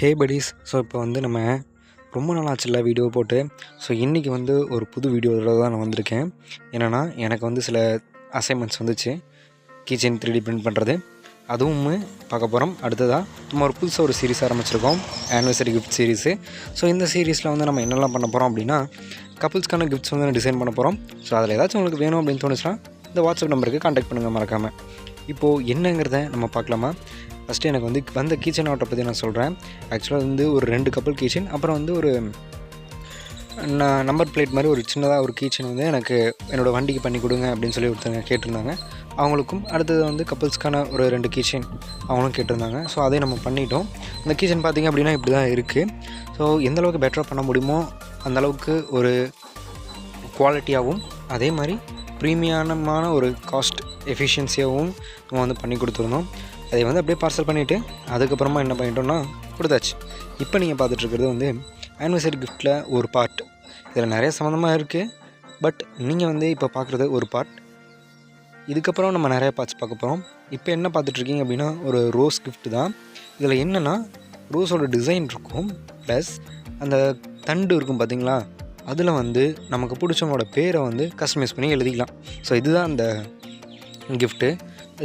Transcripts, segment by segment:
ஹே buddies. So இப்போ வந்து நம்ம ரொம்ப நாள் ஆச்சுல்ல வீடியோ போட்டு. ஸோ இன்றைக்கி வந்து ஒரு புது வீடியோவில் தான் நான் வந்திருக்கேன். என்னென்னா எனக்கு வந்து சில அசைன்மெண்ட்ஸ் வந்துச்சு, கீச்செயின் 3D பிரிண்ட் பண்ணுறது. அதுவும் பார்க்க போகிறோம். அடுத்ததாக நம்ம ஒரு புதுசாக ஒரு சீரிஸ் ஆரம்பிச்சிருக்கோம், ஆனிவர்சரி கிஃப்ட் சீரீஸு. ஸோ இந்த சீரீஸில் வந்து நம்ம என்னெல்லாம் பண்ண போகிறோம் அப்படின்னா, கப்புள்ஸ்க்கான கிஃப்ட்ஸ் வந்து டிசைன் பண்ண போகிறோம். ஸோ அதில் ஏதாச்சும் உங்களுக்கு வேணும் அப்படின்னு தோணுச்சுன்னா இந்த வாட்ஸ்அப் நம்பருக்கு கான்டாக்ட் பண்ணுங்கள் மறக்காமல். இப்போது என்னங்கிறத நம்ம பார்க்கலாமா? ஃபஸ்ட்டு எனக்கு வந்து வந்த கீச்செயின் ஆர்டரை பற்றி நான் சொல்கிறேன். ஆக்சுவலாக வந்து ஒரு 2 கப்புள் கீச்செயின், அப்புறம் வந்து ஒரு நம்பர் பிளேட் மாதிரி ஒரு சின்னதாக ஒரு கீச்செயின் வந்து எனக்கு என்னோடய வண்டிக்கு பண்ணி கொடுங்க அப்படின்னு சொல்லி ஒருத்தங்க கேட்டிருந்தாங்க. அவங்களுக்கும் அடுத்தது வந்து கப்புள்ஸ்க்கான ஒரு 2 கீச்செயின் அவங்களும் கேட்டிருந்தாங்க. ஸோ அதையும் நம்ம பண்ணிட்டோம். அந்த கீச்செயின் பார்த்திங்க அப்படின்னா இப்படி தான் இருக்குது. ஸோ எந்தளவுக்கு பெட்டராக பண்ண முடியுமோ அந்தளவுக்கு ஒரு குவாலிட்டியாகவும் அதே மாதிரி ப்ரீமியமான ஒரு காஸ்ட் எஃபிஷியன்சியாகவும் நம்ம வந்து பண்ணி கொடுத்துருந்தோம். அதை வந்து அப்படியே பார்சல் பண்ணிவிட்டு அதுக்கப்புறமா என்ன பண்ணிட்டோம்னா கொடுத்தாச்சு. இப்போ நீங்கள் பார்த்துட்ருக்கிறது வந்து ஆனிவர்சரி கிஃப்ட்டில் ஒரு பார்ட். இதில் நிறைய சம்மந்தமாக இருக்குது, பட் நீங்கள் வந்து இப்போ பார்க்குறது ஒரு பார்ட். இதுக்கப்புறம் நம்ம நிறைய பார்ட்ஸ் பார்க்க போகிறோம். இப்போ என்ன பார்த்துட்ருக்கீங்க அப்படின்னா ஒரு ரோஸ் கிஃப்ட் தான். இதில் என்னென்னா ரோஸோட டிசைன் இருக்கும், ப்ளஸ் அந்த தண்டு இருக்கும் பார்த்திங்களா, அதில் வந்து நமக்கு பிடிச்சவங்களோட பேரை வந்து கஸ்டமைஸ் பண்ணி எழுதிக்கலாம். ஸோ இதுதான் அந்த கிஃப்ட்டு.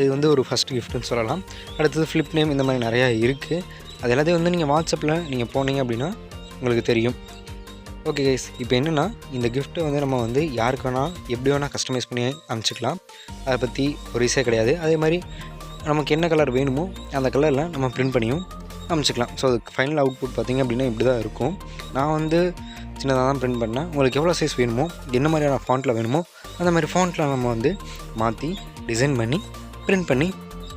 இது வந்து ஒரு ஃபஸ்ட் கிஃப்ட்டுன்னு சொல்லலாம். அடுத்தது ஃப்ளிப் நேம், இந்த மாதிரி நிறையா இருக்குது. அது எல்லாத்தையும் வந்து நீங்கள் வாட்ஸ்அப்பில் நீங்கள் போனீங்க அப்படின்னா உங்களுக்கு தெரியும். ஓகே கைஸ், இப்போ என்னென்னா இந்த கிஃப்ட்டை வந்து நம்ம வந்து யாருக்கு வேணால் எப்படி வேணால் கஸ்டமைஸ் பண்ணி அனுப்பிச்சிக்கலாம். அதை பற்றி ஒரு விஷயம் கிடையாது. அதே மாதிரி நமக்கு என்ன கலர் வேணுமோ அந்த கலரில் நம்ம ப்ரிண்ட் பண்ணியும் அனுப்பிச்சிக்கலாம். ஸோ அதுக்கு ஃபைனல் அவுட்புட் பார்த்திங்க அப்படின்னா இப்படி தான் இருக்கும். நான் வந்து சின்னதாக தான் ப்ரிண்ட் பண்ணேன். உங்களுக்கு எவ்வளோ சைஸ் வேணுமோ, என்ன மாதிரியான ஃபாண்ட்டில் வேணுமோ அந்த மாதிரி ஃபாண்ட்டில் நம்ம வந்து மாற்றி டிசைன் பண்ணி பிரிண்ட் பண்ணி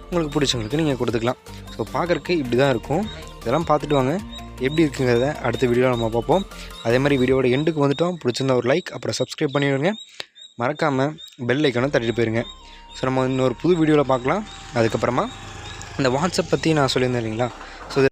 உங்களுக்கு பிடிச்சவங்களுக்கு நீங்கள் கொடுத்துக்கலாம். ஸோ பார்க்குறக்கு இப்படி தான் இருக்கும். இதெல்லாம் பார்த்துட்டு வாங்க, எப்படி இருக்குங்கிறத அடுத்த வீடியோவில் நம்ம பார்ப்போம். அதே மாதிரி வீடியோவோட எண்டுக்கு வந்துவிட்டோம். பிடிச்சிருந்தா ஒரு லைக், அப்புறம் சப்ஸ்கிரைப் பண்ணிவிடுங்க. மறக்காமல் பெல் ஐக்கானை தட்டிட்டு போயிருங்க. ஸோ நம்ம இன்னொரு புது வீடியோவில் பார்க்கலாம். அதுக்கப்புறமா இந்த வாட்ஸ்அப் பற்றி நான் சொல்லியிருந்தேன் இல்லைங்களா,